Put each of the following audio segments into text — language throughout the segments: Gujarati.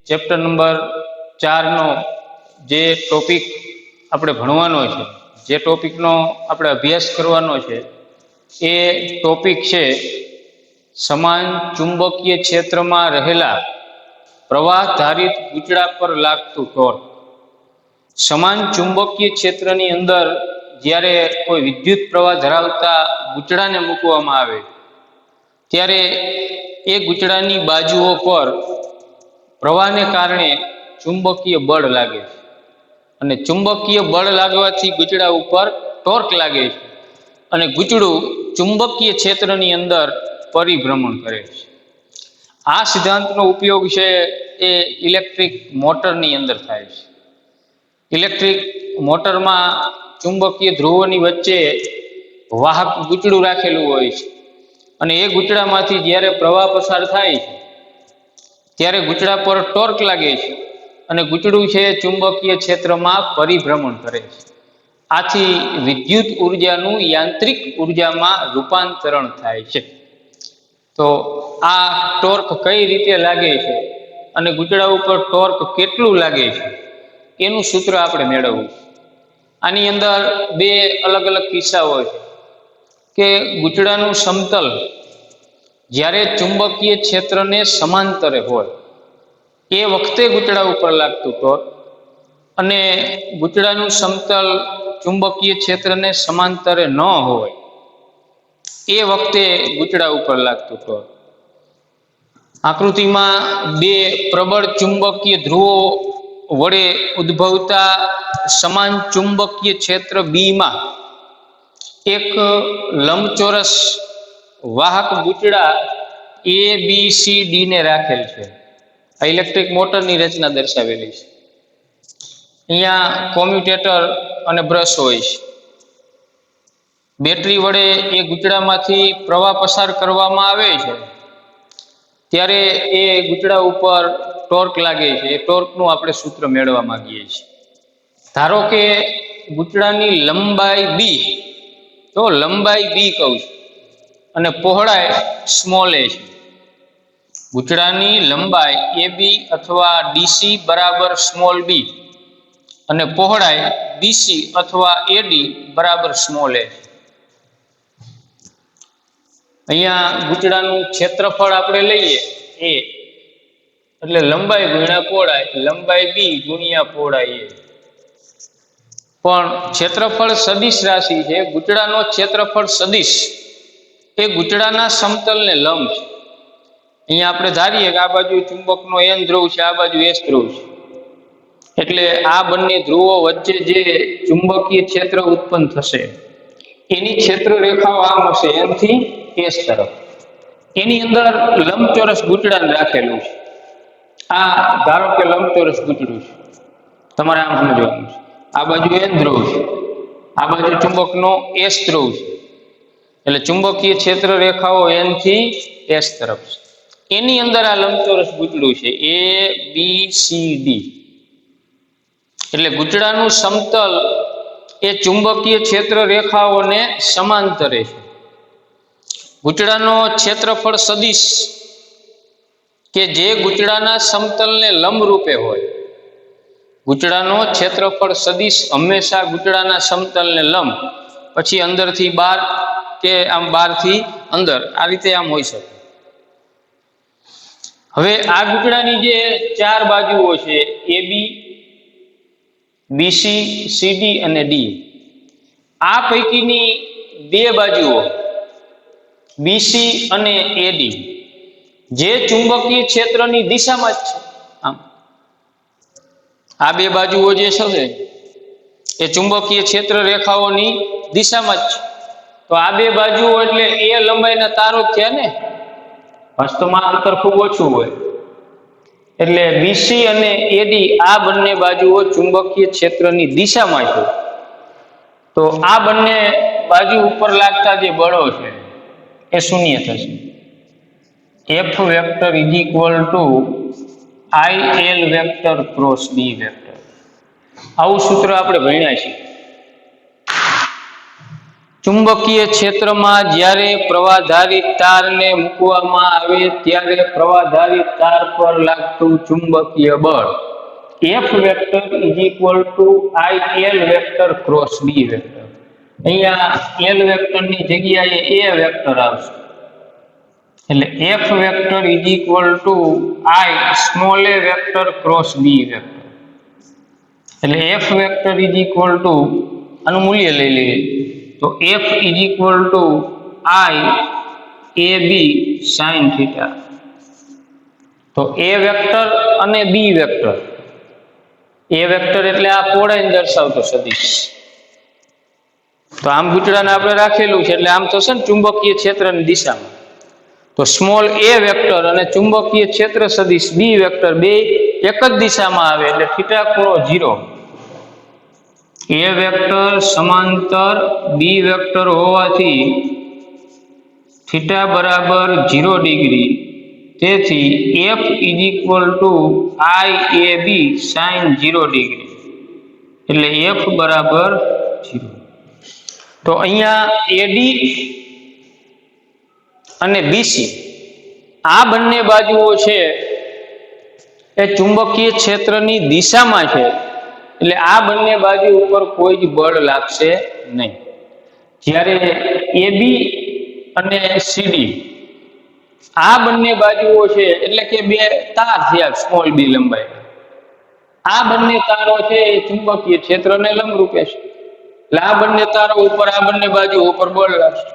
ચેપ્ટર નંબર 4 નો જે ટોપિક આપણે ભણવાનો છે, જે ટોપિકનો આપણે અભ્યાસ કરવાનો છે, એ ટોપિક છે સમાન ચુંબકીય ક્ષેત્રમાં રહેલા પ્રવાહધારિત ગુચડા પર લાગતું ટોર્ક. સમાન ચુંબકીય ક્ષેત્રની અંદર જ્યારે કોઈ વિદ્યુત પ્રવાહ ધરાવતા ગુચડાને મૂકવામાં આવે ત્યારે એ ગુચડાની બાજુઓ પર પ્રવાહને કારણે ચુંબકીય બળ લાગે છે અને ચુંબકીય બળ લાગવાથી ગુચડા ઉપર ટોર્ક લાગે છે અને ગુચડું ચુંબકીય ક્ષેત્રની અંદર પરિભ્રમણ કરે છે. આ સિદ્ધાંતનો ઉપયોગ છે એ ઇલેક્ટ્રિક મોટરની અંદર થાય છે. ઇલેક્ટ્રિક મોટરમાં ચુંબકીય ધ્રુવોની વચ્ચે વાહક ગુચડું રાખેલું હોય છે અને એ ગુચડામાંથી જ્યારે પ્રવાહ પસાર થાય છે ત્યારે ગુચડા પર ટોર્ક લાગે છે અને ગુચડું છે ચુંબકીય ક્ષેત્રમાં પરિભ્રમણ કરે છે. આથી વિદ્યુત ઉર્જાનું યાંત્રિક ઉર્જામાં રૂપાંતરણ થાય છે. તો આ ટોર્ક કઈ રીતે લાગે છે અને ગુચડા ઉપર ટોર્ક કેટલું લાગે છે એનું સૂત્ર આપણે મેળવવું. આની અંદર બે અલગ અલગ કિસ્સાઓ છે કે ગુચડાનું સમતલ જ્યારે ચુંબકીય ક્ષેત્રને સમાંતરે હોય એ વખતે ગુચડા ઉપર લાગતું ટોર્ક અને ગુચડાનું સમતલ ચુંબકીય ક્ષેત્રને સમાંતરે ન હોય એ વખતે ગુચડા ઉપર લાગતું ટોર્ક. આકૃતિમાં બે પ્રબળ ચુંબકીય ધ્રુવો વડે ઉદ્ભવતા સમાન ચુંબકીય ક્ષેત્ર બીમાં એક લંબચોરસ વાહક ગુચડા એ બી સી ડી ને રાખેલ છે. આ ઇલેક્ટ્રિક મોટરની રચના દર્શાવેલી છે. અહીંયા કોમ્યુટેટર અને બ્રશ હોય છે. બેટરી વડે એ ગુચડામાંથી પ્રવાહ પસાર કરવામાં આવે છે ત્યારે એ ગુચડા ઉપર ટોર્ક લાગે છે. એ ટોર્કનું આપણે સૂત્ર મેળવવા માંગીએ છીએ. ધારો કે ગુચડાની લંબાઈ બી, તો લંબાઈ બી કહું છું અને પહોળાઈ સ્મોલ એ છે. ગુચડાની લંબાઈ એ બી અથવા ડીસી બરાબર સ્મોલ બી અને પહોળાઈ બીસી અથવા એડી બરાબર સ્મોલ એ. અહીંયા ગુચડાનું ક્ષેત્રફળ આપણે લઈએ એ, એટલે લંબાઈ ગુણ્યા પહોળાઈ, લંબાઈ બી ગુણ્યા પહોળાઈ એ. પણ ક્ષેત્રફળ સદિશ રાશિ છે. ગુચડાનો ક્ષેત્રફળ સદિશ એ ગુચડાના સમતલને લંબ છે. અહીંયા આપણે ધારીએ કે આ બાજુ ચુંબકનો એન ધ્રુવ છે, આ બાજુ એસ ધ્રુવ છે, એટલે આ બંને ધ્રુવો વચ્ચે જે ચુંબકીય ક્ષેત્ર ઉત્પન્ન થશે એની ક્ષેત્ર રેખાઓ આમ હશે, એનથી એસ તરફ. એની અંદર લંબચોરસ ગુચડાને રાખેલું છે. આ ધારો કે લંબચોરસ ગુચડું છે, તમારે આમ સમજવાનું છે. આ બાજુ એન ધ્રુવ છે, આ બાજુ ચુંબકનો એસ ધ્રુવ છે, એટલે ચુંબકીય ક્ષેત્ર રેખાઓ એન થી એસ તરફ છે. એની અંદર આ લંબચોરસ ગુચડું છે એ બી સી ડી. એટલે ગુચડાનું સમતલ એ ચુંબકીય ક્ષેત્ર રેખાઓને સમાંતરે છે. ગુચડાનો ક્ષેત્રફળ સદિશ કે જે ગુચડાના સમતલને લંબ રૂપે હોય, ગુચડાનો ક્ષેત્રફળ સદિશ હંમેશા ગુચડાના સમતલને લંબ, પછી અંદરથી બહાર કે આમ બહારથી અંદર, આ રીતે આમ હોઈ શકે. હવે આ ગુચડાની જે ચાર બાજુઓ છે એ બી, બીસી, સીડી અને ડી, આ પૈકીની બે બાજુઓ બીસી અને એડી જે ચુંબકીય ક્ષેત્રની દિશામાં જ છે, આમ આ બે બાજુઓ જે છે એ ચુંબકીય ક્ષેત્ર રેખાઓની દિશામાં જ છે. તો આ બે બાજુઓ એટલે એ લંબાઈના તારો જ થયા ને. વાસ્તવમાં અંતર ખૂબ ઓછું હોય, એટલે બીસી અને એડી આ બંને બાજુઓ ચુંબકીય ક્ષેત્રની દિશામાં છે. તો આ બંને બાજુ ઉપર લાગતા જે બળો છે એ શૂન્ય થશે. F vector is equal to I L vector cross B vector. આવું સૂત્ર આપણે ભણ્યા છીએ. ચુંબકીય ક્ષેત્રમાં જ્યારે પ્રવાહધારિત તારને મૂકવામાં આવે ત્યારે પ્રવાહધારિત તાર પર લાગતું ચુંબકીય બળ F vector is equal two IL vector cross B vector. અહીંયા L વેક્ટરની જગ્યાએ A વેક્ટર આવશે, એટલે F vector is equal two I small a vector cross B vector. એટલે F vector is equal two આનું મૂલ્ય લઈ લઈએ તો F is equal two I AB sin theta. તો A વેક્ટર અને B વેક્ટર, A વેક્ટર એટલે આ પહોળાઈને દર્શાવતો સદિશ, તો આમ ગૂંચળાને આપણે રાખેલું છે એટલે આમ થશે ને ચુંબકીય ક્ષેત્રની દિશામાં. તો સ્મોલ a વેક્ટર અને ચુંબકીય ક્ષેત્ર સદિશ B વેક્ટર બે એક જ દિશામાં આવે એટલે થીટા ખૂણો 0. A વેક્ટર સમાંતર B વેક્ટર હોવાથી થીટા બરાબર 0 ડિગ્રી. તેથી F is equal two IAB sin 0 degree, એટલે F બરાબર 0. તો અહીંયા AD અને BC આ બંને બાજુઓ છે એ ચુંબકીય ક્ષેત્રની દિશામાં છે, એટલે આ બંને બાજુ ઉપર કોઈ જ બળ લાગશે નહીં. જ્યારે AB અને CD આ બંને બાજુઓ છે એટલે કે બે તાર છે સ્મોલ b લંબાઈ, આ બંને તારો છે એ ચુંબકીય ક્ષેત્રને લંબરૂપે છે, એટલે આ બંને તારો ઉપર આ બંને બાજુ ઉપર બળ લાગશે.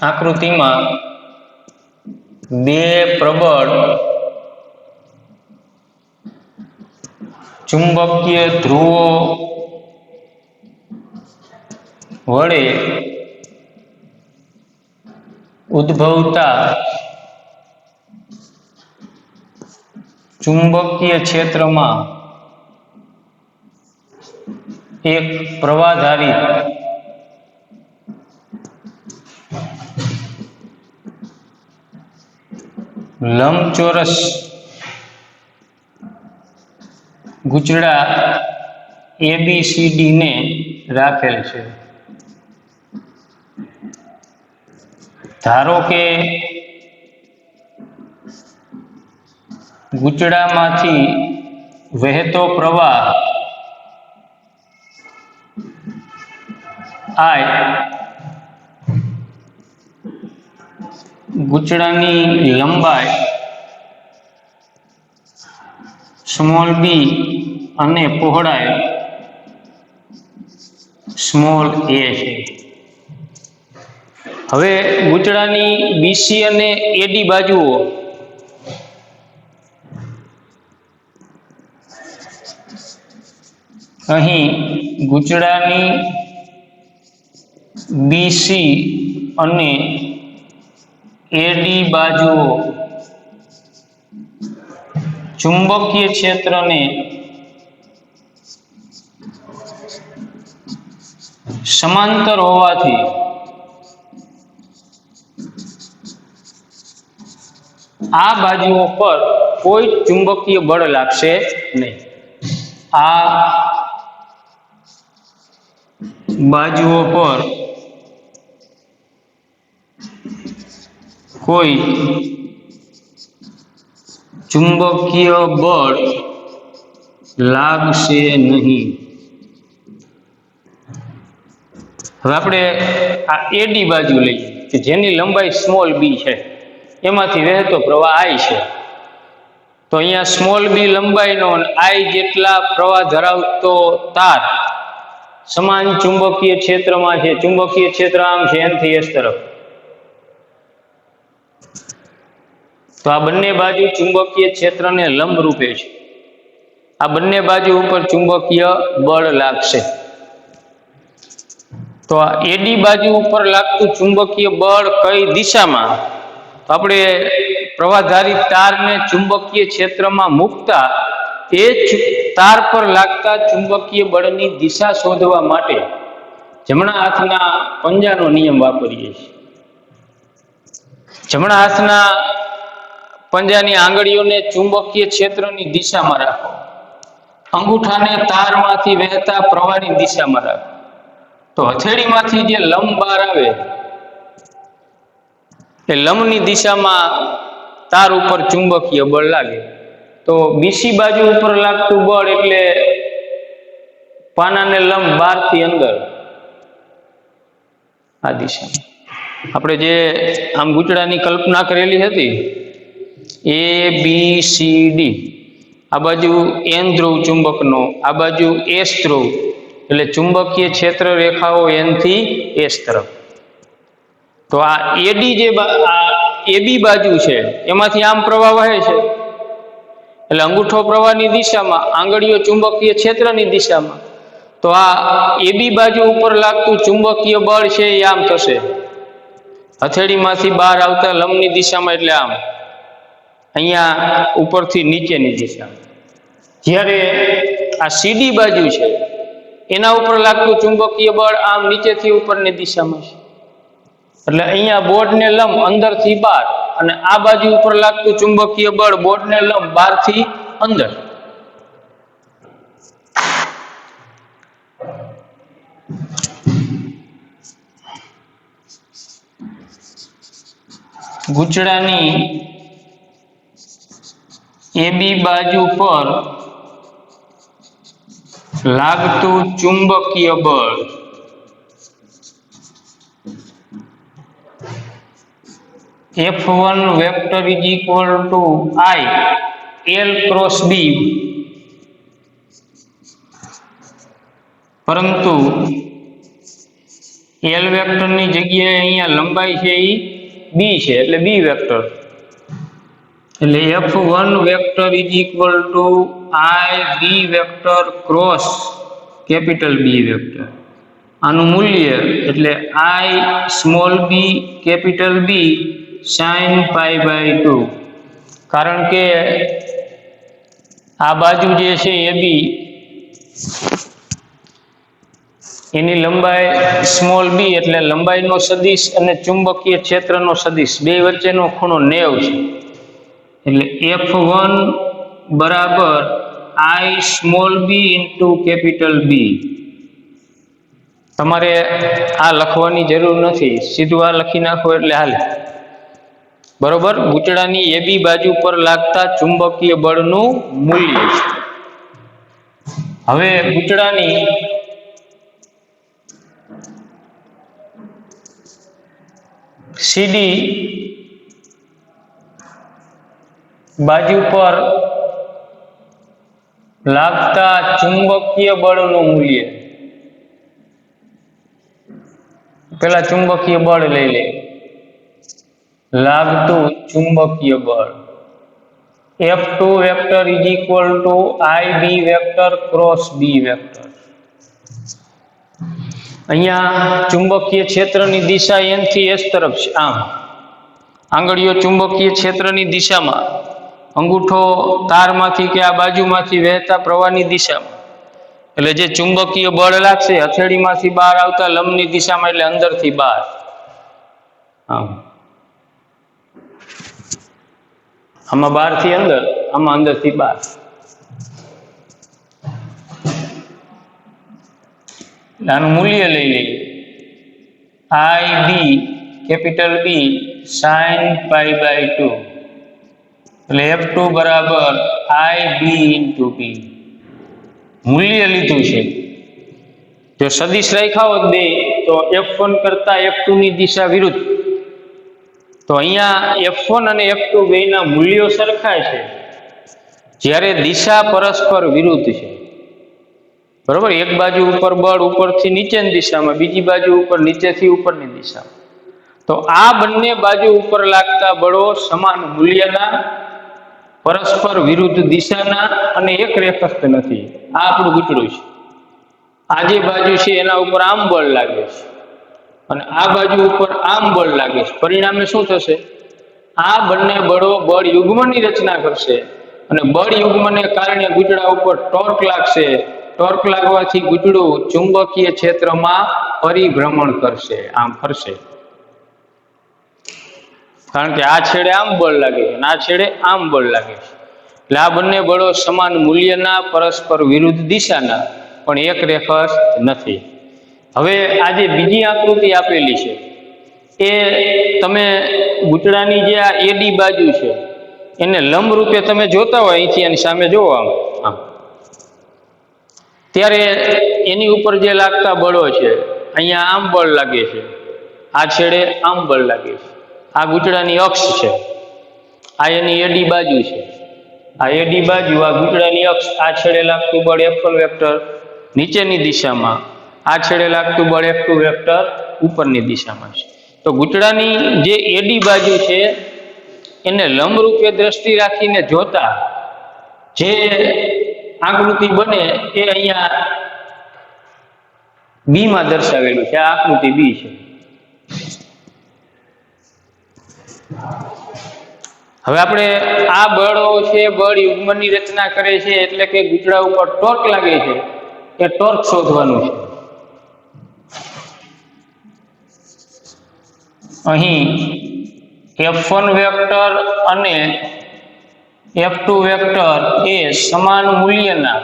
આકૃતિમાં બે પ્રબળ ચુંબકીય ધ્રુવો વડે ઉદ્ભવતા ચુંબકીય ક્ષેત્રમાં એક પ્રવાહધારિત લંબચોરસ ગૂંચળા ABCD ને રાખેલ છે. ધારો કે ગૂંચળામાંથી વહેતો પ્રવાહ I ગૂંચળાની લંબાઈ સ્મોલ b અને પહોળાઈ સ્મોલ a છે. હવે ગૂંચળાની BC અને AD બાજુઓ અહીં ગૂંચળાની BC અને AD બાજુઓ ચુંબકીય ક્ષેત્રને સમાંતર હોવાથી આ બાજુઓ પર કોઈ ચુંબકીય બળ લાગશે નહીં. આ બાજુઓ પર કોઈ ચુંબકીય બળ લાગશે નહીં. હવે આપણે આ AD બાજુ લઈએ કે જેની લંબાઈ સ્મોલ b છે, એમાંથી વહેતો પ્રવાહ I છે. તો અહીંયા સ્મોલ b લંબાઈનો I જેટલા પ્રવાહ ધરાવતો તાર સમાન ચુંબકીય ક્ષેત્રમાં છે. ચુંબકીય ક્ષેત્ર આમ છે N થી S તરફ. તો આ બંને બાજુ ચુંબકીય ક્ષેત્રને લંબ રૂપે છે. આ બંને બાજુ ઉપર ચુંબકીય બળ લાગશે. તો આ AD બાજુ ઉપર લાગતું ચુંબકીય બળ કઈ દિશામાં? તો આપણે પ્રવાહધારી તારને ચુંબકીય ક્ષેત્રમાં મૂકતા એ તાર પર લાગતા ચુંબકીય બળની દિશા શોધવા માટે જમણા હાથના પંજાનો નિયમ વાપરીએ છીએ. જમણા હાથના પંજાની આંગળીઓને ચુંબકીય ક્ષેત્રની દિશામાં રાખો. અંગૂઠાને તારમાંથી વહેતા પ્રવાહની દિશામાં રાખો. તો હથેળીમાંથી જે લંબ બહાર આવે એ લંબની દિશામાં તાર ઉપર ચુંબકીય બળ લાગે. તો બીસી બાજુ ઉપર લાગતું બળ એટલે પાનાને લંબ બહારથી અંદર આ દિશામાં. આપણે જે આમ ગૂંચળાની કલ્પના કરેલી હતી, ABCD, આ બાજુ N ધ્રુવ ચુંબકનો, આ બાજુ S ધ્રુવ, એટલે ચુંબકીય ક્ષેત્ર રેખાઓ N થી S તરફ. તો આ AD જે AB બાજુ છે એમાંથી આમ પ્રવાહ વહે છે, એટલે અંગૂઠો પ્રવાહની દિશામાં, આંગળીઓ ચુંબકીય ક્ષેત્રની દિશામાં. તો આ AB બાજુ ઉપર લાગતું ચુંબકીય બળ છે એ આમ થશે, હથેળીમાંથી બહાર આવતા લંબની દિશામાં, એટલે આમ અહીંયા ઉપરથી નીચેની દિશા. જ્યારે આ CD બાજુ છે એના ઉપર લાગતું ચુંબકીય બળ આમ નીચેથી ઉપરની દિશામાં છે, એટલે અહીંયા બોર્ડને લંબ અંદરથી બહાર, અને આ બાજુ ઉપર લાગતું ચુંબકીય બળ બોર્ડને લંબ બહારથી અંદર. ગૂંચળાની AB બાજુ પર લાગતું ચુંબકીય બળ F1 vector is equal two I L cross B, પરંતુ L વેક્ટરની જગ્યાએ અહીંયા લંબાઈ છે એ B છે, એટલે B વેક્ટર. એટલે F1 vector is equal two I B vector cross capital B vector. આનું મૂલ્ય એટલે I small b capital B sin π/2. કારણ કે આ બાજુ જે છે AB એની લંબાઈ સ્મોલ b, એટલે લંબાઈનો સદિશ અને ચુંબકીય ક્ષેત્રનો સદિશ બે વચ્ચેનો ખૂણો 90 છે. એટલે F1 બરાબર I small b into capital B. તમારે આ લખવાની જરૂર નથી, સીધું આ લખી નાખો એટલે હાલે. બરોબર, ગૂંચળાની AB બાજુ પર લાગતા ચુંબકીય બળનું મૂલ્ય છે. હવે ગૂંચળાની CD બાજુ પર લાગતા ચુંબકીય બળનું મૂલ્ય. પેલા ચુંબકીય બળ લઈ લે. લાગતું ચુંબકીય બળ F2 vector is equal two IB vector cross B vector. અહીંયા ચુંબકીય ક્ષેત્રની દિશા N થી S તરફ છે. આમ આંગળીઓ ચુંબકીય ક્ષેત્રની દિશામાં, અંગૂઠો તારમાંથી કે આ બાજુમાંથી વહેતા પ્રવાહની દિશામાં, એટલે જે ચુંબકીય બળ લાગશે હથેળીમાંથી બહાર આવતા લંબની દિશામાં, એટલે અંદરથી બહાર. આમ આમાં બહારથી અંદર, આમાં અંદરથી બહાર. આનું મૂલ્ય લઈ લઈએ IB કેપિટલ B sin π/2. એટલે F2 બરાબર IB ઇન્ટુ B. મૂલ્ય લીધું છે. જો સદિશ રાખ્યા હોત બે તો F1 કરતા F2 ની દિશા વિરુદ્ધ, તો અહીંયા F1 અને F2 બેના મૂલ્યો સરખા છે, જ્યારે દિશા પરસ્પર વિરુદ્ધ છે. બરોબર, એક બાજુ ઉપર બળ ઉપરથી નીચેની દિશામાં, બીજી બાજુ ઉપર નીચેથી ઉપરની દિશામાં. તો આ બંને બાજુ ઉપર લાગતા બળો સમાન મૂલ્યના, પરસ્પર વિરુદ્ધ દિશાના અને એક રેખસ્થ નથી. આ આપણું ગૂંચળું છે. આ જે બાજુ છે એના ઉપર આમ બળ લાગે છે અને આ બાજુ ઉપર આમ બળ લાગે છે. પરિણામે શું થશે? આ બંને બળો બળ યુગ્મની રચના કરશે અને બળ યુગ્મને કારણે ગૂંચળા ઉપર ટોર્ક લાગશે. ટોર્ક લાગવાથી ગૂંચળું ચુંબકીય ક્ષેત્રમાં પરિભ્રમણ કરશે, આમ ફરશે. કારણ કે આ છેડે આમ બળ લાગે છે અને આ છેડે આમ બળ લાગે છે. એટલે આ બંને બળો સમાન મૂલ્યના, પરસ્પર વિરુદ્ધ દિશાના, પણ એક રેખસ્થ નથી. હવે આ જે બીજી આકૃતિ આપેલી છે એ તમે ગૂંચળાની જે આ એડી બાજુ છે એને લંબ રૂપે તમે જોતા હોય અહીંથી એની સામે જોવો આમ, ત્યારે એની ઉપર જે લાગતા બળો છે, અહીંયા આમ બળ લાગે છે, આ છેડે આમ બળ લાગે છે. આ ગૂંચળાની અક્ષ છે, આ એની એડી બાજુ છે. આ એડી બાજુ, આ ગૂંચળાની અક્ષ, આ છેડે લાગતું બળ F1 વેક્ટર નીચેની દિશામાં, આ છેડે લાગતું બળ F2 વેક્ટર ઉપરની દિશામાં છે. તો ગૂંચળાની જે એડી બાજુ છે એને લંબરૂપે દ્રષ્ટિ રાખીને જોતા જે આકૃતિ બને એ અહીંયા બી માં દર્શાવેલું છે. આ આકૃતિ બી છે. હવે આપણે આ બળો છે, બળ યુગ્મની રચના કરે છે, એટલે કે ગૂંચળા ઉપર ટોર્ક લાગે છે, એ ટોર્ક શોધવાનું છે. અહીં F1 વેક્ટર અને F2 વેક્ટર એ સમાન મૂલ્યના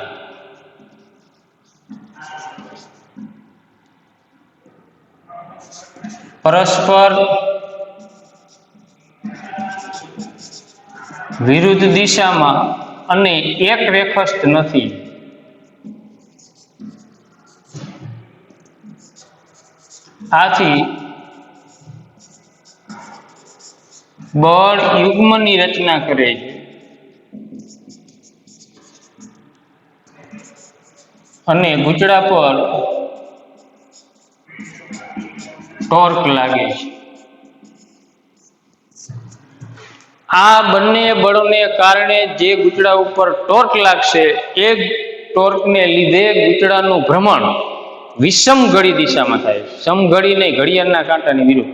પરસ્પર વિરુદ્ધ દિશામાં અને એક રેખસ્થ નથી. આથી બળ યુગ્મની રચના કરે છે અને ગૂંચળા પર ટોર્ક લાગે છે. આ બંને બળોને કારણે જે ગૂંચળા ઉપર ટોર્ક લાગશે એ ટોર્કને લીધે ગૂંચળાનું ભ્રમણ વિષમ ઘડી દિશામાં થાય. સમઘડી નહીં, ઘડિયાળના કાંટાની વિરુદ્ધ.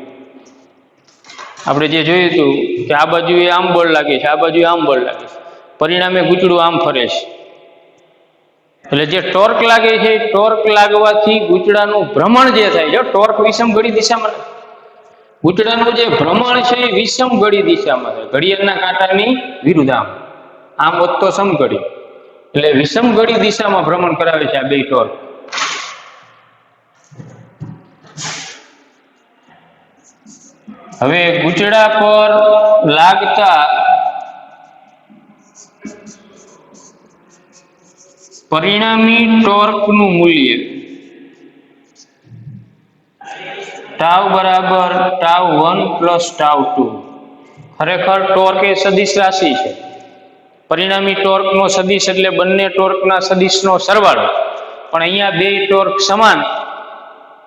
આપણે જે જોયું હતું કે આ બાજુ આમ બળ લાગે છે, આ બાજુ આમ બળ લાગે છે, પરિણામે ગૂંચળું આમ ફરે છે. એટલે જે ટોર્ક લાગે છે, ટોર્ક લાગવાથી ગૂંચળાનું ભ્રમણ જે થાય છે, ટોર્ક વિષમ ઘડી દિશામાં, ગૂંચળાનું જે ભ્રમણ છે એ વિષમ ઘડી દિશામાં થાય, ઘડિયાળના કાંટાની વિરુદ્ધ. આમ હોત તો સમઘડી, એટલે વિષમ ઘડી દિશામાં ભ્રમણ કરાવે છે આ બે ટોર્ક. હવે ગૂંચળા પર લાગતા પરિણામી ટોર્કનું મૂલ્ય ટાઉ બરાબર ટાઉ1 પ્લસ ટાઉ2. ખરેખર ટોર્ક એ સદિશ રાશિ છે. પરિણામી ટોર્કનો સદિશ એટલે બંને ટોર્કના સદિશનો સરવાળો. પણ અહીંયા બે ટોર્ક સમાન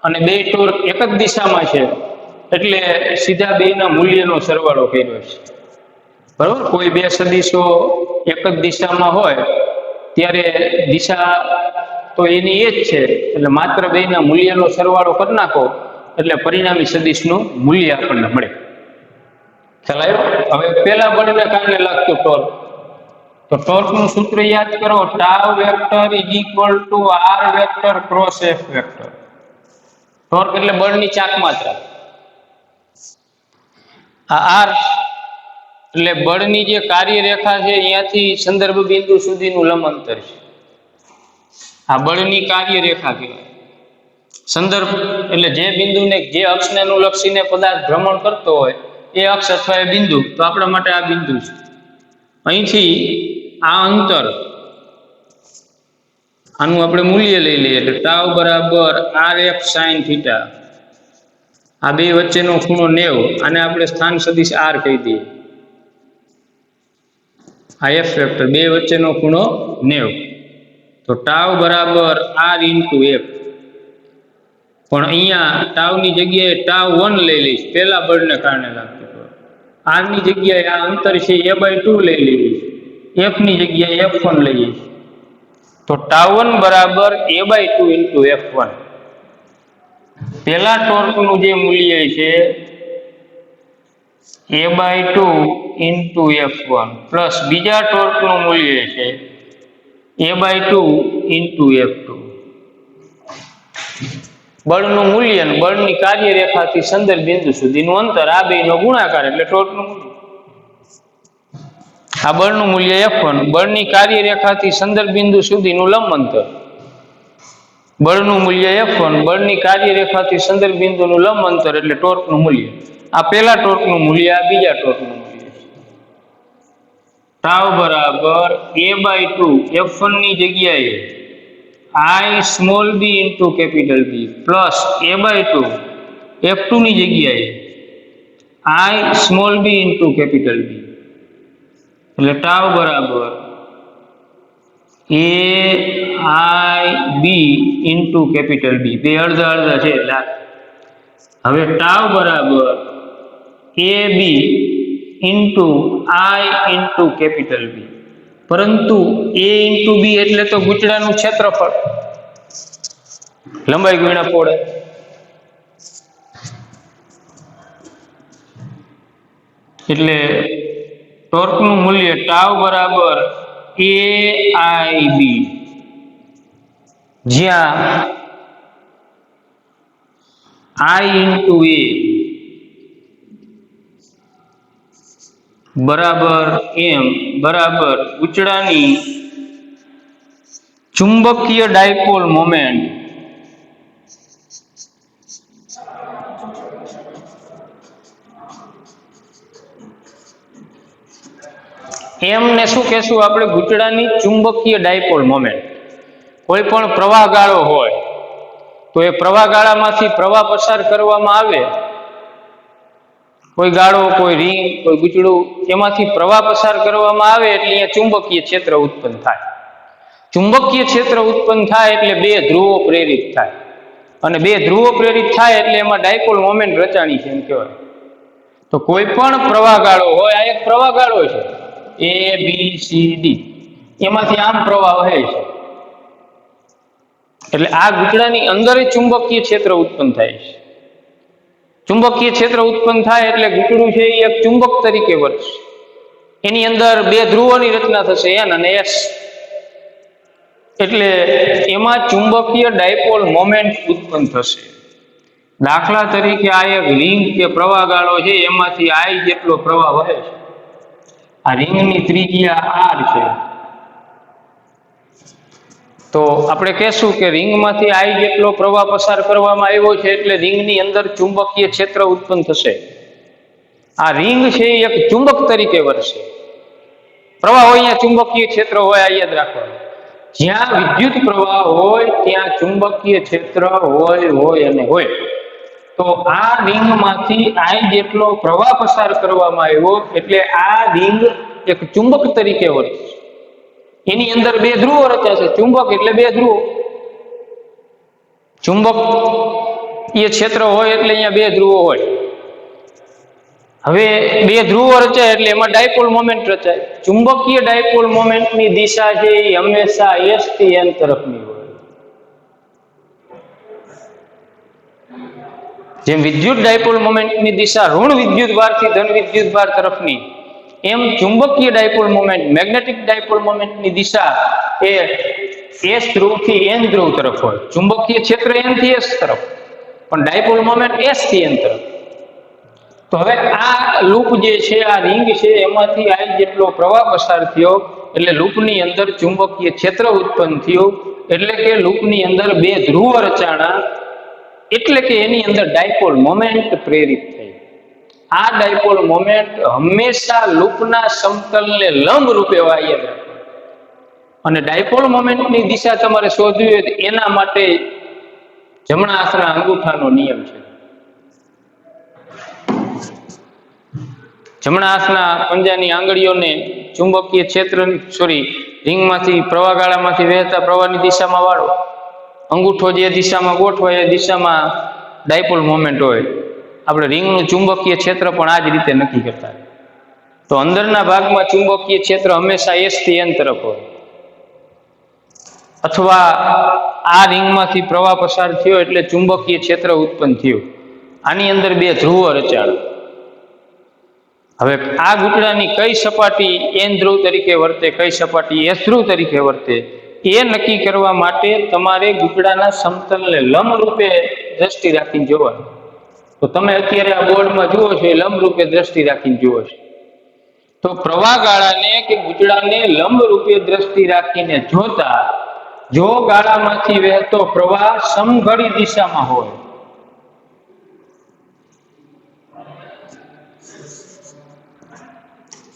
અને બે ટોર્ક એક જ દિશામાં છે, એટલે સીધા બેના મૂલ્યનો સરવાળો કર્યો છે. બરાબર? કોઈ બે સદિશો એક જ દિશામાં હોય ત્યારે દિશા તો એની એ જ છે, એટલે માત્ર બેના મૂલ્યનો સરવાળો કરી નાખો એટલે પરિણામી સદિશનું મૂલ્ય આપણને મળે. ખ્યાલ આવ્યો? હવે પેલા બળને કારણે લાગતું ટોર્ક, તો ટોર્કનું સૂત્ર યાદ કરો, tau vector is equal to R vector cross F vector. Torque એટલે બળની ચાક માત્રા. આ આર એટલે બળની જે કાર્યરેખા છે અહીંયાથી સંદર્ભ બિંદુ સુધીનું લંબ અંતર છે. આ બળની કાર્યરેખા કહેવાય. સંદર્ભ એટલે જે બિંદુને, જે અક્ષને અનુલક્ષીને પદાર્થ ભ્રમણ કરતો હોય એ અક્ષ અથવા એ બિંદુ. તો આપણા માટે આ બિંદુ છે. અહીંથી આ અંતર, આનું આપણે મૂલ્ય લઈ લઈએ એટલે ટાઉ બરાબર RF sin થીટા. આ બે વચ્ચેનો ખૂણો 90, આને આપણે સ્થાન સદિશ R કહી દઈએ. આ F વેક્ટર, બે વચ્ચેનો ખૂણો 90, તો ટાઉ બરાબર R ઇન્ટુ F. પણ અહીંયા ટાઉની જગ્યાએ ટાઉ1 લઈ લઈશ, પહેલા બળને કારણે લાગતું. R ની જગ્યાએ આ અંતર છે a/2 લઈ લઈશ, F ની જગ્યાએ F1 લઈએ. તો ટાઉ1 બરાબર a/2 ઇન્ટુ F1. પહેલા ટોર્કનું જે મૂલ્ય છે a/2 ઇન્ટુ F1 પ્લસ બીજા ટોર્કનું મૂલ્ય છે a/2 ઇન્ટુ F2. બળનું મૂલ્ય અને બળની કાર્યરેખાથી સંદર્ભ બિંદુ સુધીનું અંતર, આ બેનો ગુણાકાર એટલે ટોર્કનું મૂલ્ય. આ બળનું મૂલ્ય F1, બળની કાર્યરેખાથી સંદર્ભ બિંદુ સુધીનું લંબ અંતર. બળનું મૂલ્ય F1, બળની કાર્યરેખાથી સંદર્ભ બિંદુનું લંબ અંતર એટલે ટોર્કનું મૂલ્ય. આ પહેલા ટોર્કનું મૂલ્ય, આ બીજા ટોર્કનું મૂલ્ય. ટાઉ બરાબર a/2 F1 ની જગ્યાએ I small b into capital B plus a/2 F2 ની જગ્યાએ I small b into capital B, એટલે ટાઉ બરાબર a/b ઇન્ટુ કેપિટલ B, બે અડધા અડધા છે એટલે હવે ટાઉ બરાબર ab into I into capital B, પરંતુ a ઇન્ટુ b એટલે તો ગુચડાનું ક્ષેત્રફળ, લંબાઈ ગુણ્યા પહોળાઈ. એટલે ટોર્કનું મૂલ્ય ટાઉ બરાબર aib, જ્યાં I ઇન્ટુ a બરાબર m બરાબર ગુચડાની ચુંબકીય ડાયપોલ મોમેન્ટ એમ ને શું કહેશું આપણે? ગુચડાની ચુંબકીય ડાયપોલ મોમેન્ટ. કોઈ પણ પ્રવાહ ગાળો હોય તો એ પ્રવાહ ગાળામાંથી પ્રવાહ પસાર કરવામાં આવે, કોઈ ગાળો, કોઈ રીંગ, કોઈ ગુચડું, એમાંથી પ્રવાહ પસાર કરવામાં આવે એટલે અહીંયા ચુંબકીય ક્ષેત્ર ઉત્પન્ન થાય. ચુંબકીય ક્ષેત્ર ઉત્પન્ન થાય એટલે બે ધ્રુવો પ્રેરિત થાય, અને બે ધ્રુવો પ્રેરિત થાય એટલે એમાં ડાયપોલ મોમેન્ટ રચાણી છે એમ કહેવાય. તો કોઈ પણ પ્રવાહ ગાળો હોય, આ એક પ્રવાહ ગાળો છે ABCD, એમાંથી આમ પ્રવાહ વહે છે એટલે આ ગુચડાની અંદર ચુંબકીય ક્ષેત્ર ઉત્પન્ન થાય છે. ચુંબકીય ક્ષેત્ર ઉત્પન્ન થાય એટલે ગુચડું છે એ એક ચુંબક તરીકે વર્તશે. એની અંદર બે ધ્રુવોની રચના થશે N અને S, એટલે એમાં ચુંબકીય ડાયપોલ મોમેન્ટ ઉત્પન્ન થશે. દાખલા તરીકે આ એક રિંગ કે પ્રવાહ ગાળો છે, એમાંથી I જેટલો પ્રવાહ વહે છે. આ રિંગની ત્રિજ્યા R છે, તો આપણે કહેશું કે રિંગમાંથી I જેટલો પ્રવાહ પસાર કરવામાં આવ્યો છે એટલે રિંગની અંદર ચુંબકીય ક્ષેત્ર ઉત્પન્ન થશે. આ રિંગ છે એ એક ચુંબક તરીકે વર્તશે. પ્રવાહ હોય અહીંયા ચુંબકીય ક્ષેત્ર હોય, આ યાદ રાખવાનું. જ્યાં વિદ્યુત પ્રવાહ હોય ત્યાં ચુંબકીય ક્ષેત્ર હોય અને હોય. તો આ રિંગમાંથી I જેટલો પ્રવાહ પસાર કરવામાં આવ્યો એટલે આ રિંગ એક ચુંબક તરીકે વર્તશે. એની અંદર બે ધ્રુવો રચાશે. ચુંબક એટલે બે ધ્રુવો. ચુંબકીય ક્ષેત્ર હોય એટલે અહીંયા બે ધ્રુવો હોય. હવે બે ધ્રુવો રચાય એટલે એમાં ડાયપોલ મોમેન્ટ રચાય. ચુંબકીય ડાયપોલ મોમેન્ટની દિશા છે એ હંમેશા S થી N તરફની હોય. જેમ વિદ્યુત ડાયપોલ મોમેન્ટની દિશા ઋણ વિદ્યુત ભારથી ધન વિદ્યુત ભાર તરફની, એમ ચુંબકીય ડાયપોલ મોમેન્ટ, મેગ્નેટિક ડાયપોલ મોમેન્ટની દિશા એ S ધ્રુવથી N ધ્રુવ તરફ હોય. ચુંબકીય ક્ષેત્ર N થી S તરફ, પણ ડાયપોલ મોમેન્ટ S થી N તરફ. તો હવે આ લૂપ જે છે, આ રિંગ છે, એમાંથી I જેટલો પ્રવાહ પસાર થયો એટલે લૂપની અંદર ચુંબકીય ક્ષેત્ર ઉત્પન્ન થયું, એટલે કે લૂપની અંદર બે ધ્રુવ રચાણા, એટલે કે એની અંદર ડાયપોલ મોમેન્ટ પ્રેરિત થઈ. આ ડાયપોલ મોમેન્ટ હંમેશા લૂપના સમતલને લંબ રૂપે વાય રહે. અને ડાયપોલ મોમેન્ટની દિશા તમારે શોધવી હોય તો એના માટે જમણા હાથના અંગૂઠાનો નિયમ છે. જમણા હાથના પંજાની આંગળીઓને ચુંબકીય ક્ષેત્રની રિંગમાંથી પ્રવાહ ગાળામાંથી વહેતા પ્રવાહની દિશામાં વાળો. અંગૂઠો જે દિશામાં ગોઠવાય એ દિશામાં ડાયપોલ મોમેન્ટ હોય. આપણે રિંગનું ચુંબકીય ક્ષેત્ર પણ આ જ રીતે નક્કી કરતા. તો અંદરના ભાગમાં ચુંબકીય ક્ષેત્ર હંમેશા S થી N તરફ હોય. અથવા આ રિંગમાંથી પ્રવાહ પસાર થયો એટલે ચુંબકીય ક્ષેત્ર ઉત્પન્ન થયું. આની અંદર બે ધ્રુવો રચાયા. હવે આ ગુચડાની કઈ સપાટી N ધ્રુવ તરીકે વર્તે, કઈ સપાટી S ધ્રુવ તરીકે વર્તે, એ નક્કી કરવા માટે તમારે ગુચડાના સમતલને લંબ રૂપે દ્રષ્ટિ રાખીને જોવાનું. તો તમે અત્યારે આ બોર્ડમાં જુઓ છો એ લંબ રૂપે દ્રષ્ટિ રાખીને જુઓ છો. તો પ્રવાહ ગાળાને કે ગુચડાને લંબ રૂપે દ્રષ્ટિ રાખીને જોતા જો ગાળામાંથી વહેતો પ્રવાહ સમઘડી દિશામાં હોય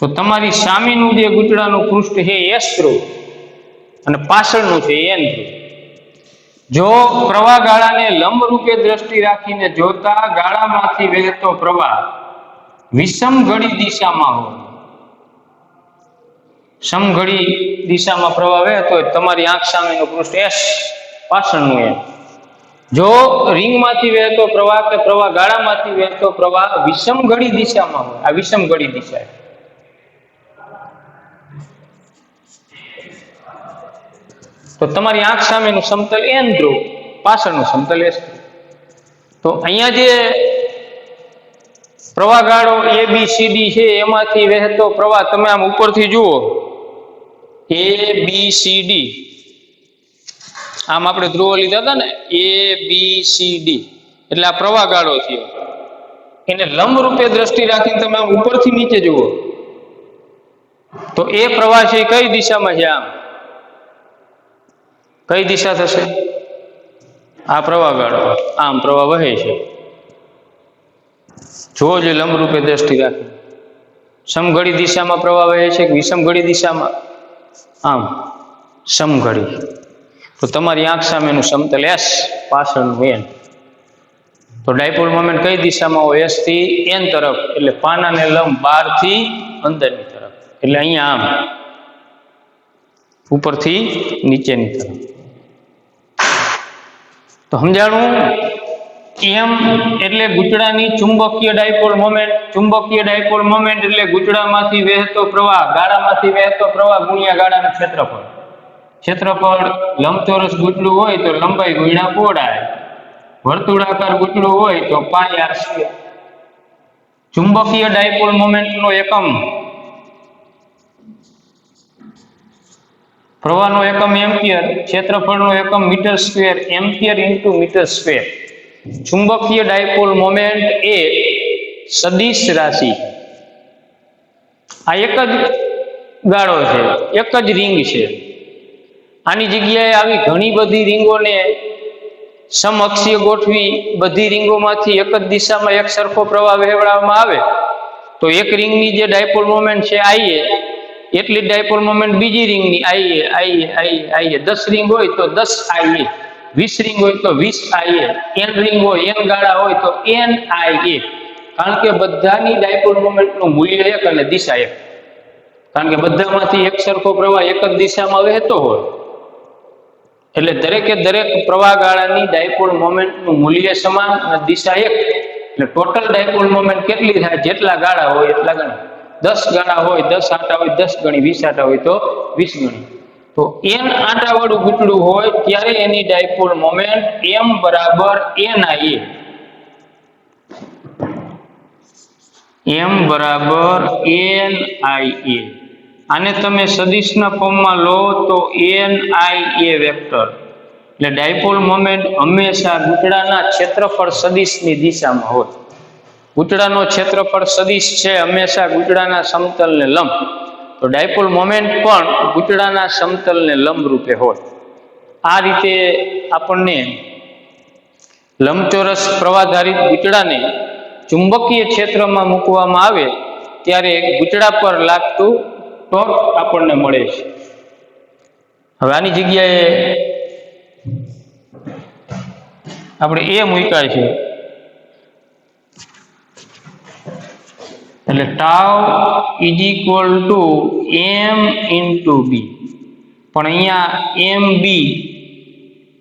તો તમારી સામેનું જે ગુચડાનું પૃષ્ઠ છે એસ ધ્રુવ અને પાછળનું છે એન ધ્રુવ. જો પ્રવાહ ગાળાને લંબ રૂપે દ્રષ્ટિ રાખીને જોતા ગાળામાંથી વહેતો પ્રવાહ વિષમઘડી દિશામાં હોય, સમઘડી દિશામાં પ્રવાહ વહેતો હોય તમારી આંખ સામેનું પૃષ્ઠ એસ, પાછળનું એન. જો રિંગમાંથી વહેતો પ્રવાહ કે પ્રવાહ ગાળામાંથી વહેતો પ્રવાહ વિષમઘડી દિશામાં હોય, આ વિષમઘડી દિશા તો તમારી આંખ સામેનું સમતલ એન ધ્રુવ, પાછળનું સમતલ એસ ધ્રુવ. તો અહીંયા જે પ્રવાહ ગાળો ABCD છે એમાંથી વહેતો પ્રવાહ તમે આમ ઉપરથી જુઓ ABCD, આમ આપણે ધ્રુવો લીધા હતા ને ABCD, એટલે આ પ્રવાહ ગાળો થયો. એને લંબ રૂપે દ્રષ્ટિ રાખીને તમે આમ ઉપરથી નીચે જુઓ તો એ પ્રવાહ છે કઈ દિશામાં છે? આમ કઈ દિશા થશે? આ પ્રવાહ ગાળો આમ પ્રવાહ વહે છે. જો જે લંબ રૂપે દ્રષ્ટિ રાખી સમઘડી દિશામાં પ્રવાહ વહે છે કે વિષમઘડી દિશામાં? આમ સમઘડી. તો તમારી આંખ સામેનું સમતલ એસ, પાછળનું એન. તો ડાયપોલ મોમેન્ટ કઈ દિશામાં હોય? એસ થી એન તરફ, એટલે પાનાને લંબ બહારથી અંદરની તરફ, એટલે અહીંયા આમ ઉપરથી નીચેની તરફ. તો સમજાણું? એમ એટલે ગુચડાની ચુંબકીય ડાયપોલ મોમેન્ટ. ચુંબકીય ડાયપોલ મોમેન્ટ એટલે ગુચડામાંથી વહેતો પ્રવાહ, ગાળામાંથી વહેતો પ્રવાહ ગુણ્યા ગાળાનું ક્ષેત્રફળ. ક્ષેત્રફળ લંબચોરસ ગુચડું હોય તો લંબાઈ ગુણ્યા પહોળાઈ, વર્તુળાકાર ગુચડું હોય તો પાઈ આર સ્ક્વેર. ચુંબકીય ડાયપોલ મોમેન્ટનો એકમ, પ્રવાહનો એકમ એમ્પિયર, ક્ષેત્રફળનો એકમ metre square, ampere into metre square. ચુંબકીય ડાયપોલ મોમેન્ટ એ સદિશ રાશિ. આ એક જ ગાળો છે, એક જ રિંગ છે. આની જગ્યાએ આવી ઘણી બધી રીંગોને સમઅક્ષીય ગોઠવી બધી રીંગોમાંથી એક જ દિશામાં એક સરખો પ્રવાહ વહેવડાવવામાં આવે તો એક રિંગની જે ડાયપોલ મોમેન્ટ છે આઈએ એટલી ડાયપોલ મોમેન્ટ બીજી રિંગની આઈએ 10 રિંગ હોય તો 10 આઈએ, 20 રિંગ હોય તો 20 આઈએ, n રિંગ હોય n ગાળા હોય તો n આઈએ. કારણ કે બધાની ડાયપોલ મોમેન્ટનું મૂલ્ય એક અને દિશા એક. કારણ કે બધામાંથી એક સરખો પ્રવાહ એક જ દિશામાં વહેતો હોય એટલે દરેકે દરેક પ્રવાહ ગાળાની ડાયપોલ મોમેન્ટનું મૂલ્ય સમાન અને દિશા એક. એટલે ટોટલ ડાયપોલ મોમેન્ટ કેટલી થાય? જેટલા ગાળા હોય એટલા ગણી. 10 ગાળા હોય 10 આંટા હોય 10 ગણી, 20 આંટા હોય તો 20 ગણી. તો n આંટાવાળું ગુચડું હોય ત્યારે એની ડાયપોલ મોમેન્ટ m બરાબર n ia. m બરાબર n ia. આને તમે સદિશના ફોર્મમાં લો તો n ia વેક્ટર. એટલે ડાયપોલ મોમેન્ટ હંમેશા ગુચડાના ક્ષેત્રફળ સદિશની દિશામાં હોય. ગુચડાનો ક્ષેત્રફળ સદિશ છે હંમેશા ગુચડાના સમતલને લંબ. તો ડાયપોલ મોમેન્ટ પણ ગુચડાના સમતલને લંબ રૂપે હોય. આ રીતે આપણને લંબચોરસ પ્રવાહધારિત ગુચડાને ચુંબકીય ક્ષેત્રમાં મૂકવામાં આવે ત્યારે ગુચડા પર લાગતું ટોર્ક આપણને મળે છે. હવે આની જગ્યાએ આપણે એ મૂક્યા છે એટલે tau is equal two m into b. પણ અહીંયા એમ બી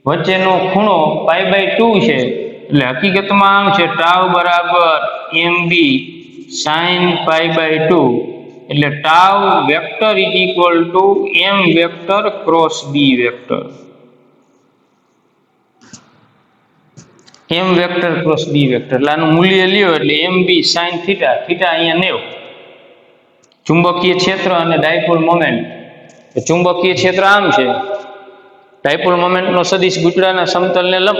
વચ્ચેનો ખૂણો π/2 છે એટલે હકીકતમાં આમ છે ટાઉ બરાબર એમ બી સાઇન π/2. એટલે tau vector is equal two m vector cross b vector. m vector cross b vector એટલે આનું મૂલ્ય લ્યો એટલે એમ બી સાઇન થીટા, થીટા અહીંયા 90. ચુંબકીય ક્ષેત્ર અને ડાયપોલ મોમેન્ટ. ચુંબકીય ક્ષેત્ર આમ છે, ડાયપોલ મોમેન્ટનો સદિશ ગુચડાના સમતલને લંબ.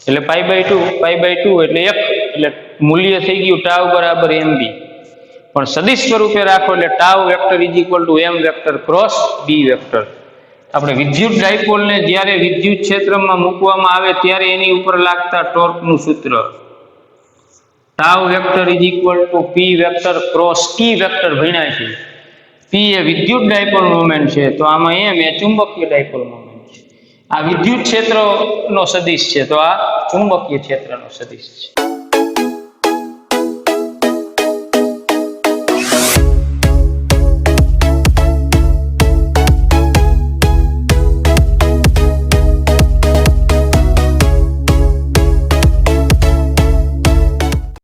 એટલે પાઈ બાય ટુ એટલે 1, એટલે મૂલ્ય થઈ ગયું ટાઉ બરાબર mb. પણ સદિશ સ્વરૂપે રાખો એટલે tau vector is equal two m vector cross b vector. આપણે વિદ્યુત ડાયપોલને જ્યારે વિદ્યુત ક્ષેત્રમાં મૂકવામાં આવે ત્યારે એની ઉપર લાગતા ટોર્કનું સૂત્ર tau vector is equal two p vector cross e vector ભણ્યા છે. p એ વિદ્યુત ડાયપોલ મોમેન્ટ છે, તો આમાં m એ ચુંબકીય ડાયપોલ મોમેન્ટ છે. આ વિદ્યુત ક્ષેત્રનો સદિશ છે, તો આ ચુંબકીય ક્ષેત્રનો સદિશ છે.